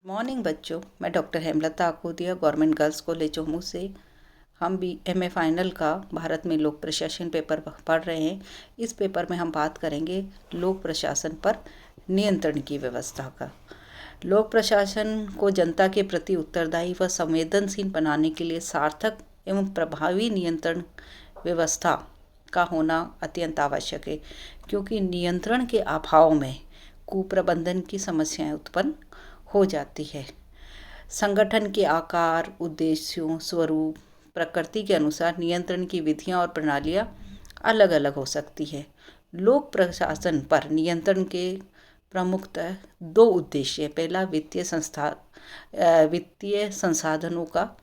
Morning बच्चों, मैं doctor Hemlata Akodia government girls college Jammu से हम भी एमए फाइनल का भारत में लोक प्रशासन पेपर पढ़ रहे हैं। इस पेपर में हम बात करेंगे लोक प्रशासन पर नियंत्रण की व्यवस्था का। लोक प्रशासन को जनता के प्रति उत्तरदायी व संवेदनशील बनाने के लिए सार्थक एवं प्रभावी नियंत्रण व्यवस्था का होना अत्यंत आवश्यक है, क्योंकि नियंत्रण के अभाव में कुप्रबंधन की समस्याएं उत्पन्न हो जाती है। संगठन के आकार, उद्देश्यों, स्वरूप, प्रकृति के अनुसार नियंत्रण की विधियां और प्रणालियां अलग अलग हो सकती है। लोक प्रशासन पर नियंत्रण के प्रमुखतः दो उद्देश्य। पहला, वित्तीय संसाधनों का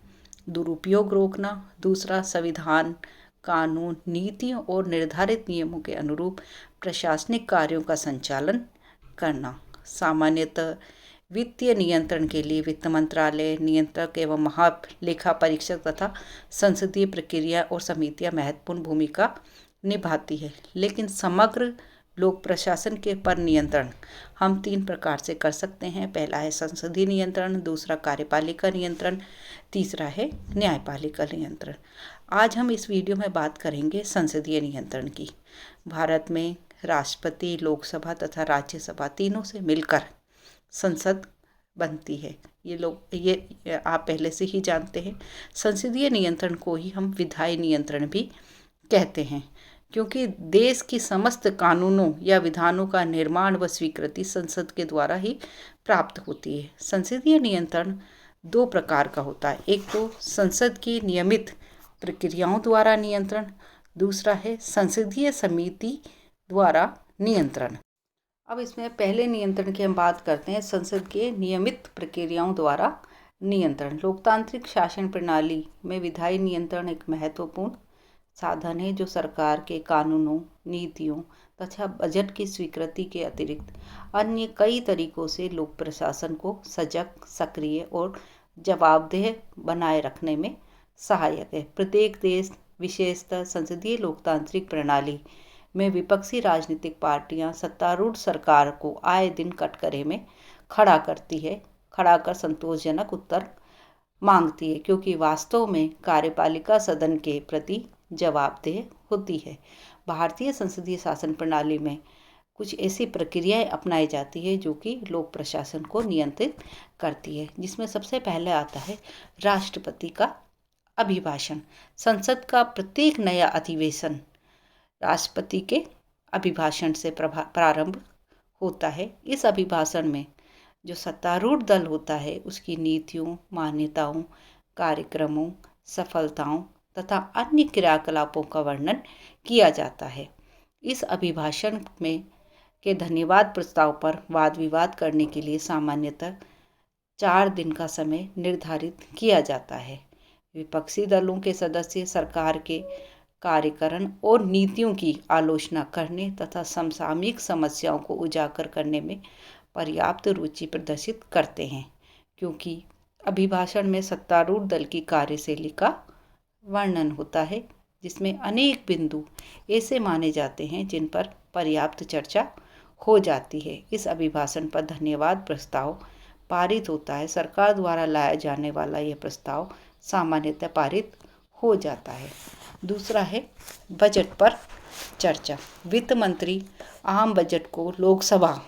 दुरुपयोग रोकना। दूसरा, संविधान, कानून, नीतियों और निर्धारित नियमों के अनुरूप प्रशासनिक कार्यों का संचालन करना। सामान्यतः वित्तीय नियंत्रण के लिए वित्त मंत्रालय, नियंत्रक एवं महालेखा परीक्षक तथा संसदीय प्रक्रिया और समितियां महत्वपूर्ण भूमिका निभाती है। लेकिन समग्र लोक प्रशासन के पर नियंत्रण हम 3 प्रकार से कर सकते हैं। पहला है संसदीय नियंत्रण, दूसरा कार्यपालिका नियंत्रण, तीसरा है न्यायपालिका नियंत्रण। आज हम इस वीडियो में बात करेंगे संसदीय नियंत्रण की। भारत में राष्ट्रपति, लोकसभा तथा राज्यसभा तीनों से मिलकर संसद बनती है। ये आप पहले से ही जानते हैं। संसदीय नियंत्रण को ही हम विधायी नियंत्रण भी कहते हैं, क्योंकि देश की समस्त कानूनों या विधानों का निर्माण व स्वीकृति संसद के द्वारा ही प्राप्त होती है। संसदीय नियंत्रण 2 प्रकार का होता है। एक तो संसद की नियमित प्रक्रियाओं द्वारा नियंत्रण, दूसरा है संसदीय समिति द्वारा नियंत्रण। अब इसमें पहले नियंत्रण की हम बात करते हैं, संसद के नियमित प्रक्रियाओं द्वारा नियंत्रण। लोकतांत्रिक शासन प्रणाली में विधायी नियंत्रण एक महत्वपूर्ण साधन है, जो सरकार के कानूनों, नीतियों तथा बजट की स्वीकृति के अतिरिक्त अन्य कई तरीकों से लोक प्रशासन को सजग, सक्रिय और जवाबदेह बनाए रखने में सहायक है। प्रत्येक देश, विशेषतः संसदीय लोकतांत्रिक प्रणाली में विपक्षी राजनीतिक पार्टियां सत्तारूढ़ सरकार को आए दिन कटघरे में खड़ा कर संतोषजनक उत्तर मांगती है, क्योंकि वास्तव में कार्यपालिका सदन के प्रति जवाबदेह होती है। भारतीय संसदीय शासन प्रणाली में कुछ ऐसी प्रक्रियाएं अपनाई जाती है जो कि लोक प्रशासन को नियंत्रित करती है, जिसमें सबसे पहले आता है राष्ट्रपति का अभिभाषण। संसद का प्रत्येक नया अधिवेशन राष्ट्रपति के अभिभाषण से प्रारंभ होता है। इस अभिभाषण में जो सत्तारूढ़ दल होता है उसकी नीतियों, मान्यताओं, कार्यक्रमों, सफलताओं तथा अन्य क्रियाकलापों का वर्णन किया जाता है। इस अभिभाषण में के धन्यवाद प्रस्ताव पर वाद विवाद करने के लिए सामान्यतः 4 दिन का समय निर्धारित किया जाता है। विपक्षी दलों के सदस्य सरकार के कार्यकरण और नीतियों की आलोचना करने तथा समसामयिक समस्याओं को उजागर करने में पर्याप्त रुचि प्रदर्शित करते हैं, क्योंकि अभिभाषण में सत्तारूढ़ दल की कार्यशैली का वर्णन होता है, जिसमें अनेक बिंदु ऐसे माने जाते हैं जिन पर पर्याप्त चर्चा हो जाती है। इस अभिभाषण पर धन्यवाद प्रस्ताव पारित होता है। सरकार द्वारा लाया जाने वाला यह प्रस्ताव सामान्यतः पारित हो जाता है। दूसरा है बजट पर चर्चा। वित्त मंत्री आम बजट को लोकसभा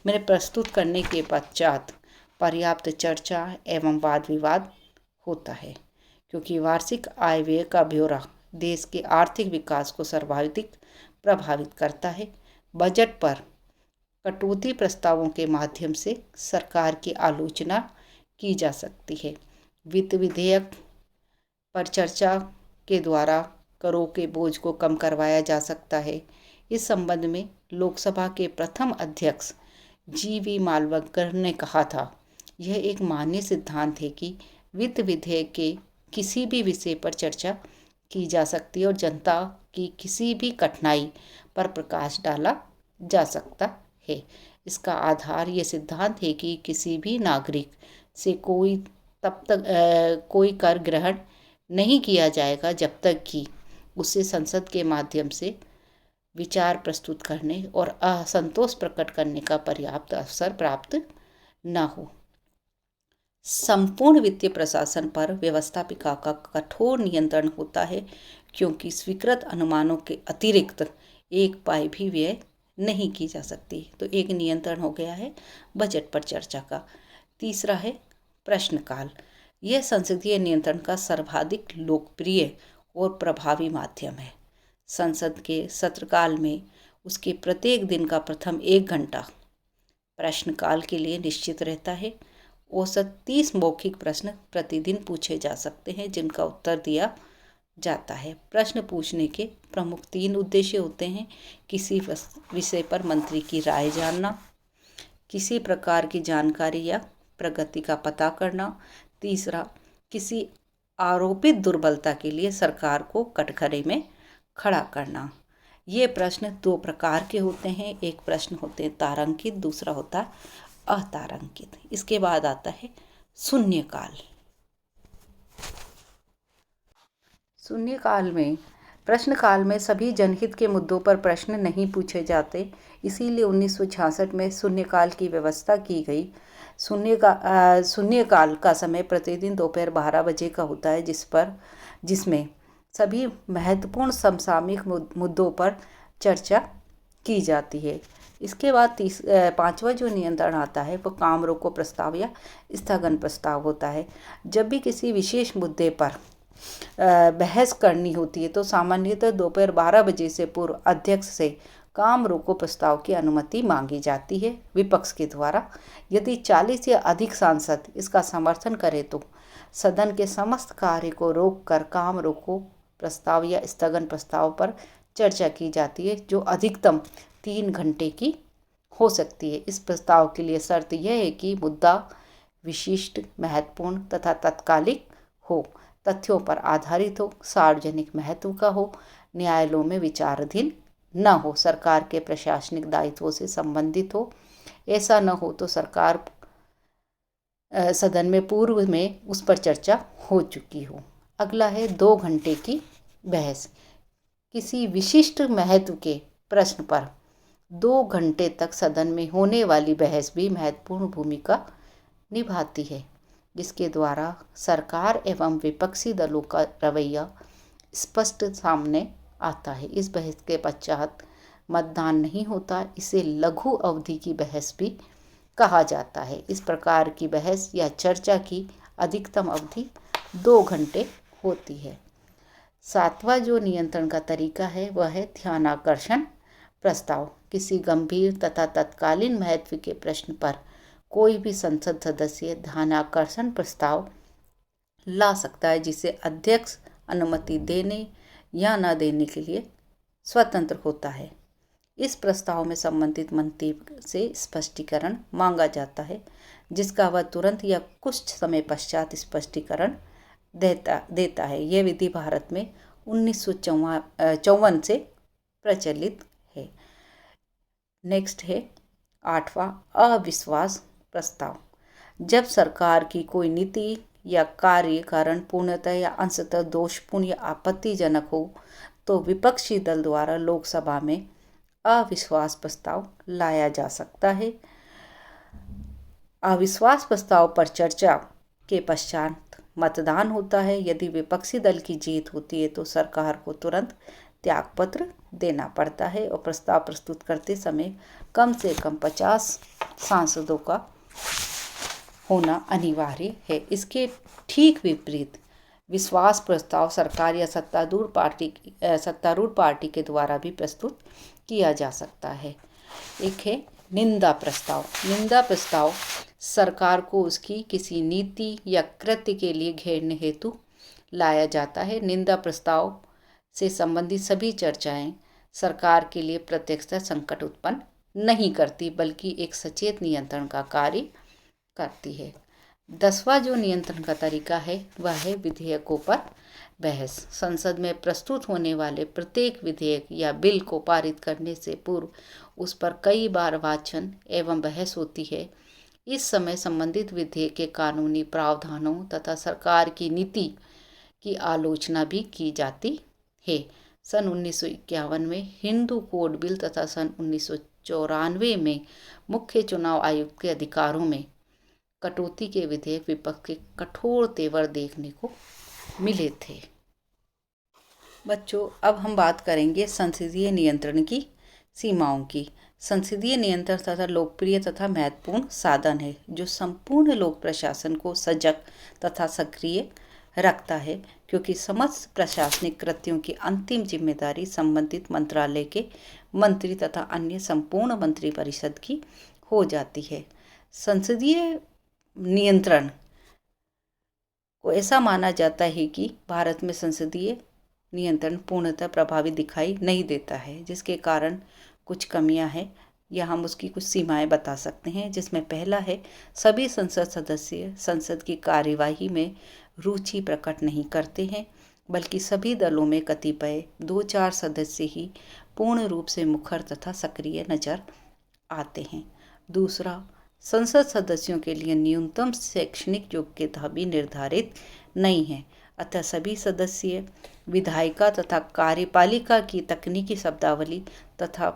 में प्रस्तुत करने के पश्चात पर्याप्त चर्चा एवं वाद विवाद होता है, क्योंकि वार्षिक आय व्यय का ब्यौरा देश के आर्थिक विकास को सर्वाधिक प्रभावित करता है। बजट पर कटौती प्रस्तावों के माध्यम से सरकार की आलोचना की जा सकती है। वित्त विधेयक पर चर्चा के द्वारा करों के बोझ को कम करवाया जा सकता है। इस संबंध में लोकसभा के प्रथम अध्यक्ष जी.वी. मालवणकर ने कहा था, यह एक मान्य सिद्धांत है कि वित्त विधेयक के किसी भी विषय पर चर्चा की जा सकती है और जनता की किसी भी कठिनाई पर प्रकाश डाला जा सकता है। इसका आधार ये सिद्धांत है कि किसी भी नागरिक से कोई कर ग्रहण नहीं किया जाएगा जब तक कि उसे संसद के माध्यम से विचार प्रस्तुत करने और असंतोष प्रकट करने का पर्याप्त अवसर प्राप्त न हो। संपूर्ण वित्तीय प्रशासन पर व्यवस्थापिका का कठोर नियंत्रण होता है, क्योंकि स्वीकृत अनुमानों के अतिरिक्त एक पाई भी व्यय नहीं की जा सकती। तो एक नियंत्रण हो गया है बजट पर चर्चा का। तीसरा है प्रश्नकाल। यह संसदीय नियंत्रण का सर्वाधिक लोकप्रिय और प्रभावी माध्यम है। संसद के सत्रकाल में उसके प्रत्येक दिन का प्रथम 1 घंटा प्रश्नकाल के लिए निश्चित रहता है। औसत 30 मौखिक प्रश्न प्रतिदिन पूछे जा सकते हैं, जिनका उत्तर दिया जाता है। प्रश्न पूछने के प्रमुख 3 उद्देश्य होते हैं: किसी विषय पर मंत्री की राय जानना, किसी प्रकार की जानकारी या प्रगति का पता करना, तीसरा किसी आरोपित दुर्बलता के लिए सरकार को कटघरे में खड़ा करना। ये प्रश्न 2 प्रकार के होते हैं। एक प्रश्न होते हैं तारांकित, दूसरा होता है अतारांकित। इसके बाद आता है शून्यकाल। शून्यकाल में प्रश्नकाल में सभी जनहित के मुद्दों पर प्रश्न नहीं पूछे जाते, इसीलिए 1966 में शून्यकाल की व्यवस्था की गई। शून्यकाल का समय प्रतिदिन दोपहर 12 बजे का होता है, जिसमें सभी महत्वपूर्ण समसामयिक मुद्दों पर चर्चा की जाती है। इसके बाद 5वां जो नियंत्रण आता है वो काम रोको प्रस्ताव या स्थगन प्रस्ताव होता है। जब भी किसी विशेष मुद्दे पर बहस करनी होती है तो सामान्यतः दोपहर 12 बजे से पूर्व अध्यक्ष से काम रोको प्रस्ताव की अनुमति मांगी जाती है विपक्ष के द्वारा। यदि 40 या अधिक सांसद इसका समर्थन करें तो सदन के समस्त कार्य को रोककर काम रोको प्रस्ताव या स्थगन प्रस्ताव पर चर्चा की जाती है, जो अधिकतम 3 घंटे की हो सकती है। इस प्रस्ताव के लिए शर्त यह है कि मुद्दा विशिष्ट, महत्वपूर्ण तथा तत्कालिक हो, तथ्यों पर आधारित हो, सार्वजनिक महत्व का हो, न्यायालयों में विचाराधीन न हो, सरकार के प्रशासनिक दायित्वों से संबंधित हो। ऐसा न हो तो सरकार सदन में पूर्व में उस पर चर्चा हो चुकी हो। अगला है 2 घंटे की बहस। किसी विशिष्ट महत्व के प्रश्न पर 2 घंटे तक सदन में होने वाली बहस भी महत्वपूर्ण भूमिका निभाती है, जिसके द्वारा सरकार एवं विपक्षी दलों का रवैया स्पष्ट सामने आता है। इस बहस के पश्चात मतदान नहीं होता, इसे लघु अवधि की बहस भी कहा जाता है। इस प्रकार की बहस या चर्चा की अधिकतम अवधि 2 घंटे होती है। 7वां जो नियंत्रण का तरीका है वह है ध्यानाकर्षण प्रस्ताव। किसी गंभीर तथा तत्कालीन महत्व के प्रश्न पर कोई भी संसद सदस्य ध्यानाकर्षण प्रस्ताव ला सकता है, जिसे अध्यक्ष अनुमति देने या न देने के लिए स्वतंत्र होता है। इस प्रस्ताव में संबंधित मंत्री से स्पष्टीकरण मांगा जाता है, जिसका वह तुरंत या कुछ समय पश्चात स्पष्टीकरण देता है। यह विधि भारत में 1954 से प्रचलित है। नेक्स्ट है 8वां अविश्वास प्रस्ताव। जब सरकार की कोई नीति या कार्य कारण पूर्णतः या अंशतः दोषपूर्ण या आपत्तिजनक हो तो विपक्षी दल द्वारा लोकसभा में अविश्वास प्रस्ताव लाया जा सकता है। अविश्वास प्रस्ताव पर चर्चा के पश्चात मतदान होता है। यदि विपक्षी दल की जीत होती है तो सरकार को तुरंत त्यागपत्र देना पड़ता है और प्रस्ताव प्रस्तुत करते समय कम से कम 50 सांसदों का होना अनिवार्य है। इसके ठीक विपरीत विश्वास प्रस्ताव सरकार या सत्तारूढ़ पार्टी के द्वारा भी प्रस्तुत किया जा सकता है। एक है निंदा प्रस्ताव। निंदा प्रस्ताव सरकार को उसकी किसी नीति या कृत्य के लिए घेरने हेतु लाया जाता है। निंदा प्रस्ताव से संबंधित सभी चर्चाएं सरकार के लिए प्रत्यक्षतः संकट उत्पन्न नहीं करती, बल्कि एक सचेत नियंत्रण का कार्य करती है। 10वां जो नियंत्रण का तरीका है वह है विधेयकों पर बहस। संसद में प्रस्तुत होने वाले प्रत्येक विधेयक या बिल को पारित करने से पूर्व उस पर कई बार वाचन एवं बहस होती है। इस समय संबंधित विधेयक के कानूनी प्रावधानों तथा सरकार की नीति की आलोचना भी की जाती है। सन 1951 में हिंदू कोड बिल तथा सन 1994 में मुख्य चुनाव आयुक्त के अधिकारों में कटौती के विधेयक विपक्ष के कठोर तेवर देखने को मिले थे। बच्चों, अब हम बात करेंगे संसदीय नियंत्रण की सीमाओं की। संसदीय नियंत्रण तथा लोकप्रिय तथा महत्वपूर्ण साधन है जो संपूर्ण लोक प्रशासन को सजग तथा सक्रिय रखता है, क्योंकि समस्त प्रशासनिक कृत्यों की अंतिम जिम्मेदारी संबंधित मंत्रालय के मंत्री तथा अन्य संपूर्ण मंत्रिपरिषद की हो जाती है। संसदीय नियंत्रण को ऐसा माना जाता है कि भारत में संसदीय नियंत्रण पूर्णतः प्रभावी दिखाई नहीं देता है, जिसके कारण कुछ कमियां हैं या हम उसकी कुछ सीमाएं बता सकते हैं। जिसमें पहला है, सभी संसद सदस्य संसद की कार्यवाही में रुचि प्रकट नहीं करते हैं, बल्कि सभी दलों में कतिपय 2-4 सदस्य ही पूर्ण रूप से मुखर तथा सक्रिय नजर आते हैं। दूसरा, संसद सदस्यों के लिए न्यूनतम शैक्षणिक योग्यता भी निर्धारित नहीं है, अतः सभी सदस्य विधायिका तथा कार्यपालिका की तकनीकी शब्दावली तथा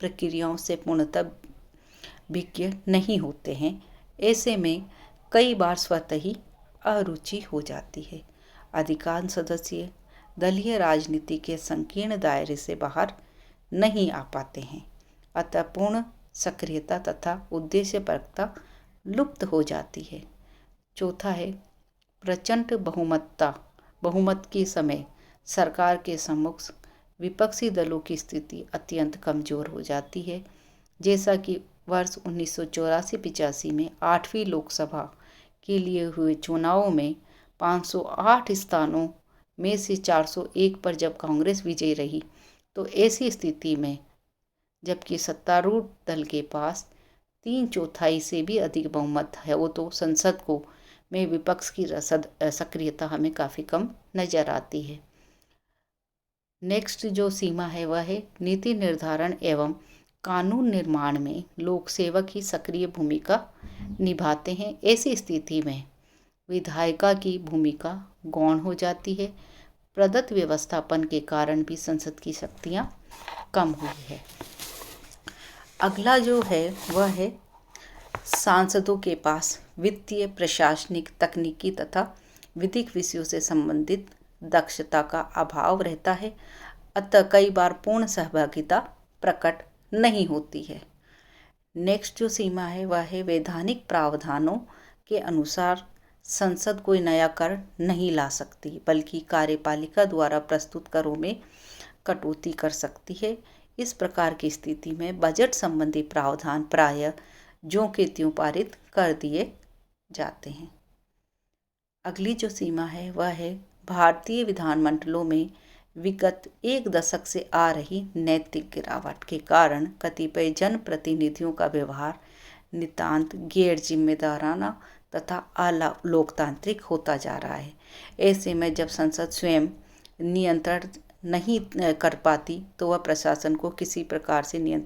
प्रक्रियाओं से पूर्णतः विज्ञ नहीं होते हैं। ऐसे में कई बार स्वतः ही अरुचि हो जाती है। अधिकांश सदस्य दलीय राजनीति के संकीर्ण दायरे से बाहर नहीं आ पाते हैं, अतः पूर्ण सक्रियता तथा उद्देश्यपरकता लुप्त हो जाती है। चौथा है, प्रचंड बहुमत के समय सरकार के सम्मुख विपक्षी दलों की स्थिति अत्यंत कमजोर हो जाती है। जैसा कि वर्ष 1984-85 में 8वीं लोकसभा के लिए हुए चुनावों में 508 स्थानों में से 401 पर जब कांग्रेस विजयी रही, तो ऐसी स्थिति में जबकि सत्तारूढ़ दल के पास 3/4 से भी अधिक बहुमत है, वो तो संसद को में विपक्ष की सक्रियता हमें काफ़ी कम नज़र आती है। नेक्स्ट जो सीमा है वह है, नीति निर्धारण एवं कानून निर्माण में लोक सेवक ही सक्रिय भूमिका निभाते हैं। ऐसी स्थिति में विधायिका की भूमिका गौण हो जाती है। प्रदत्त व्यवस्थापन के कारण भी संसद की शक्तियाँ कम हुई है। अगला जो है वह है, सांसदों के पास वित्तीय, प्रशासनिक, तकनीकी तथा विधिक विषयों से संबंधित दक्षता का अभाव रहता है, अतः कई बार पूर्ण सहभागिता प्रकट नहीं होती है। नेक्स्ट जो सीमा है वह है, वैधानिक प्रावधानों के अनुसार संसद कोई नया कर नहीं ला सकती, बल्कि कार्यपालिका द्वारा प्रस्तुत करों में कटौती कर सकती है। इस प्रकार की स्थिति में बजट संबंधी प्रावधान प्रायः ज्यों के त्यों पारित कर दिए जाते हैं। अगली जो सीमा है वह है, भारतीय विधानमंडलों में विगत 1 दशक से आ रही नैतिक गिरावट के कारण कतिपय जनप्रतिनिधियों का व्यवहार नितांत गैर जिम्मेदाराना तथा अलोकतांत्रिक होता जा रहा है। ऐसे में जब संसद स्वयं नियंत्रण नहीं कर पाती तो वह प्रशासन को किसी प्रकार से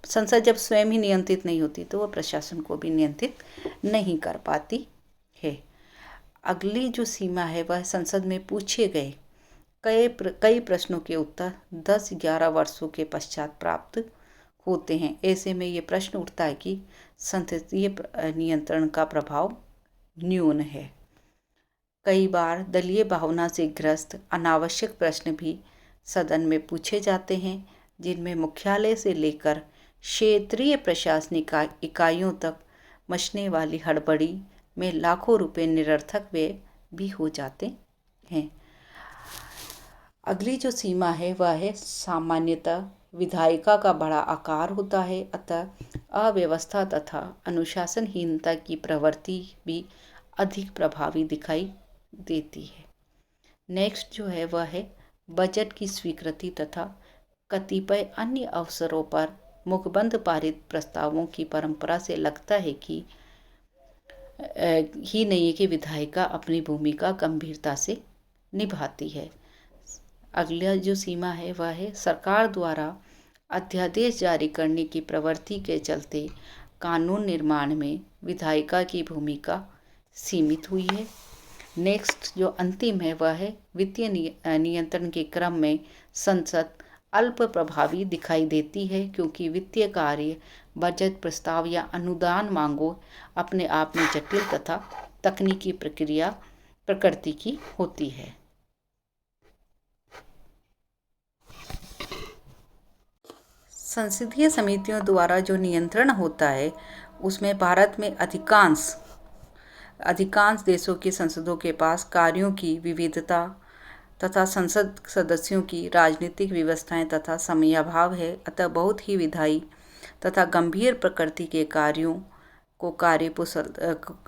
संसद जब स्वयं ही नियंत्रित नहीं होती तो वह प्रशासन को भी नियंत्रित नहीं कर पाती है। अगली जो सीमा है वह संसद में पूछे गए कई प्रश्नों के उत्तर 10-11 वर्षों के पश्चात प्राप्त होते हैं। ऐसे में ये प्रश्न उठता है कि संसदीय नियंत्रण का प्रभाव न्यून है। कई बार दलीय भावना से ग्रस्त अनावश्यक प्रश्न भी सदन में पूछे जाते हैं, जिनमें मुख्यालय से लेकर क्षेत्रीय प्रशासनिक इकाइयों तक मचने वाली हड़बड़ी में लाखों रुपए निरर्थक व्यय भी हो जाते हैं। अगली जो सीमा है वह है, सामान्यतः विधायिका का बड़ा आकार होता है, अतः अव्यवस्था तथा अनुशासनहीनता की प्रवृत्ति भी अधिक प्रभावी दिखाई देती है। नेक्स्ट जो है वह है, बजट की स्वीकृति तथा कतिपय अन्य अवसरों पर मुखबंद पारित प्रस्तावों की परंपरा से लगता है कि ही नहीं है कि विधायिका अपनी भूमिका गंभीरता से निभाती है। अगला जो सीमा है वह है, सरकार द्वारा अध्यादेश जारी करने की प्रवृत्ति के चलते कानून निर्माण में विधायिका की भूमिका सीमित हुई है। नेक्स्ट जो अंतिम है वह है, वित्तीय नियंत्रण के क्रम में संसद अल्प प्रभावी दिखाई देती है, क्योंकि वित्तीय कार्य, बजट प्रस्ताव या अनुदान मांगों अपने आप में जटिल तथा तकनीकी प्रकृति की होती है। संसदीय समितियों द्वारा जो नियंत्रण होता है, उसमें भारत में अधिकांश देशों की संसदों के पास कार्यों की विविधता तथा संसद सदस्यों की राजनीतिक व्यवस्थाएं तथा समयाभाव है। अतः बहुत ही विधायी तथा गंभीर प्रकृति के कार्यों को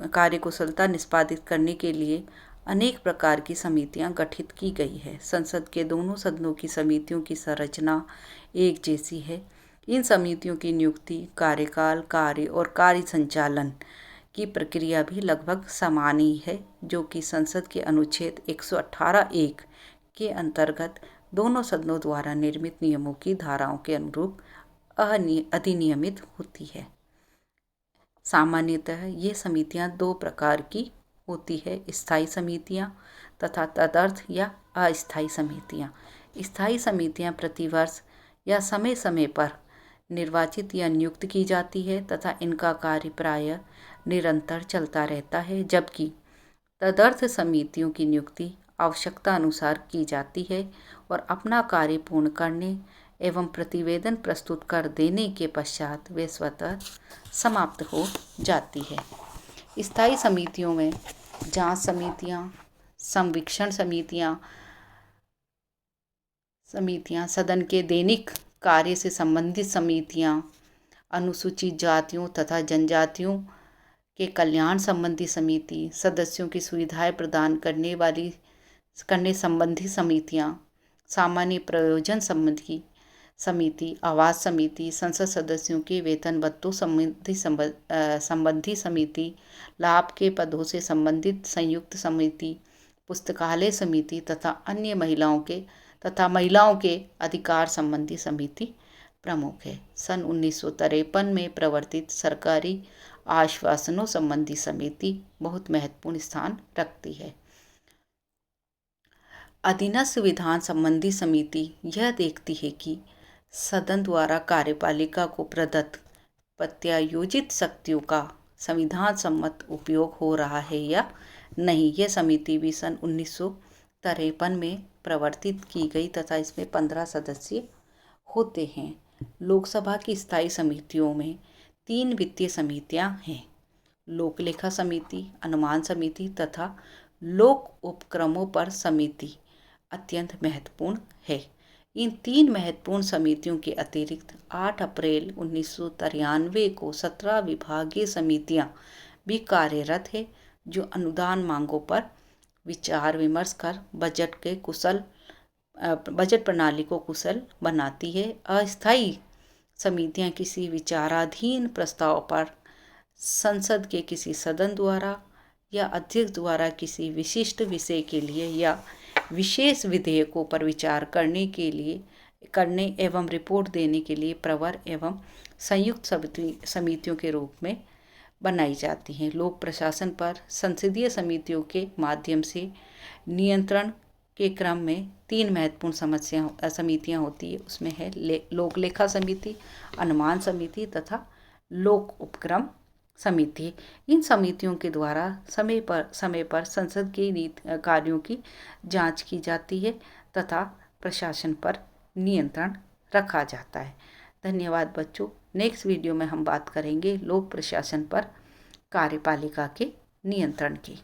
कार्यकुशलता निष्पादित करने के लिए अनेक प्रकार की समितियां गठित की गई है। संसद के दोनों सदनों की समितियों की संरचना एक जैसी है। इन समितियों की नियुक्ति, कार्यकाल, कार्य और कार्य संचालन की प्रक्रिया भी लगभग समान ही है, जो कि संसद के अनुच्छेद 118(1) के अंतर्गत दोनों सदनों द्वारा निर्मित नियमों की धाराओं के अनुरूप अधिनियमित होती है। सामान्यतः ये समितियां दो प्रकार की होती है: स्थायी समितियां तथा तदर्थ या अस्थायी समितियां। स्थायी समितियां प्रतिवर्ष या समय समय पर निर्वाचित या नियुक्त की जाती है तथा इनका कार्य प्रायः निरंतर चलता रहता है, जबकि तदर्थ समितियों की नियुक्ति आवश्यकता अनुसार की जाती है और अपना कार्य पूर्ण करने एवं प्रतिवेदन प्रस्तुत कर देने के पश्चात वे स्वतः समाप्त हो जाती है। स्थायी समितियों में जांच समितियां, संवीक्षण समितियां, सदन के दैनिक कार्य से संबंधित समितियां, अनुसूचित जातियों तथा जनजातियों के कल्याण संबंधी समिति, सदस्यों की सुविधाएं प्रदान करने संबंधी समितियां, सामान्य प्रयोजन समिति, आवास समिति, संसद सदस्यों के वेतन भत्तों संबंधी समिति, लाभ के पदों से संबंधित संयुक्त समिति, पुस्तकालय समिति तथा अन्य महिलाओं के अधिकार संबंधी समिति प्रमुख है। सन 1953 में प्रवर्तित सरकारी आश्वासनों संबंधी समिति बहुत महत्वपूर्ण स्थान रखती है। अधीनस्थ विधान संबंधी समिति यह देखती है कि सदन द्वारा कार्यपालिका को प्रदत्त प्रत्यायोजित शक्तियों का संविधान सम्मत उपयोग हो रहा है या नहीं। यह समिति भी सन 1953 में प्रवर्तित की गई तथा इसमें 15 सदस्य होते हैं। लोकसभा की स्थायी समितियों में 3 वित्तीय समितियां हैं: लोक लेखा समिति, अनुमान समिति तथा लोक उपक्रमों पर समिति अत्यंत महत्वपूर्ण है। इन 3 महत्वपूर्ण समितियों के अतिरिक्त 8 अप्रैल 1993 को 17 विभागीय समितियां भी कार्यरत है, जो अनुदान मांगों पर विचार विमर्श कर बजट प्रणाली को कुशल बनाती है। अस्थायी समितियां किसी विचाराधीन प्रस्ताव पर संसद के किसी सदन द्वारा या अध्यक्ष द्वारा किसी विशिष्ट विषय के लिए या विशेष विधेयकों पर विचार करने एवं रिपोर्ट देने के लिए प्रवर एवं संयुक्त समितियों के रूप में बनाई जाती हैं। लोक प्रशासन पर संसदीय समितियों के माध्यम से नियंत्रण के क्रम में 3 महत्वपूर्ण समितियां होती है। उसमें है लोक लेखा समिति, अनुमान समिति तथा लोक उपक्रम समिति। इन समितियों के द्वारा समय पर संसद के कार्यों की जांच की जाती है तथा प्रशासन पर नियंत्रण रखा जाता है। धन्यवाद बच्चों। नेक्स्ट वीडियो में हम बात करेंगे लोक प्रशासन पर कार्यपालिका के नियंत्रण की।